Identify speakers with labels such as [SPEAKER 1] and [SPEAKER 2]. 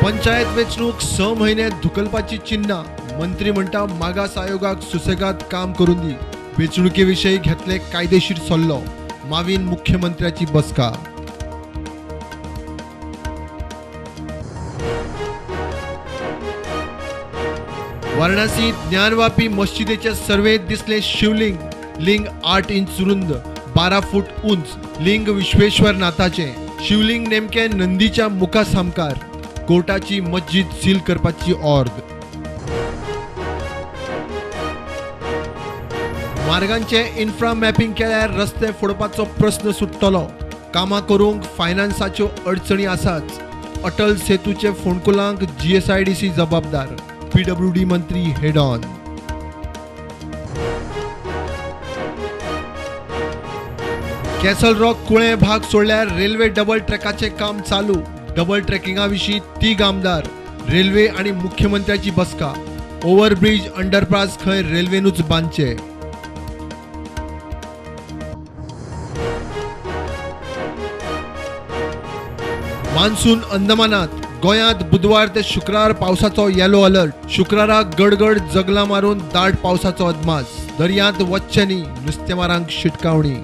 [SPEAKER 1] पंचायत वेंचणूक 6 म्हयने धुकलपाची चिन्ह मंत्री म्हणटा मागास आयोगाक सुसेगाद काम करून दी। वेंचणुके विशयी घेतले कायदेशीर सल्लो, मावीन मुख्यमंत्र्याची बसका। वाराणसी ज्ञानवापी मस्जिदेचे सर्वेत दिसले शिवलिंग, लिंग 8 इंच रुंद 12 फूट उंच, लिंग विश्वेश्वर नाथाचे। शिवलिंग नेमके नंदीच्या मुखा सामकार, कोर्टाची मस्जिद सील करपाची ऑर्द। मार्गांचे इन्फ्रा मॅपिंग केल्यार रस्ते फोडपाचो प्रश्न सुट्टलो। कामां करूंक फायनान्साच्यो अडचणी आसाच, अटल सेतूचे फोंडकुलांक GSIDC जबाबदार, PWD मंत्री हेड ऑन। कॅसल रॉक कुळे भाग सोडल्यार रेल्वे डबल ट्रॅकाचे काम चालू। डबल ट्रॅकिंगा विशीं तिग आमदार, रेल्वे आणि मुख्यमंत्र्याची बसका। ओव्हरब्रिज अंडरपास खंय रेल्वेनूच बांदचे। मान्सून अंदमानात, गोंयांत बुधवार ते शुक्रार पावसाचो येलो अलर्ट। शुक्राराक गडगड जगलां मारून दाट पावसाचो अदमास। दर्यांत वचचें न्ही, नुस्तेमारांक शिटकावणी।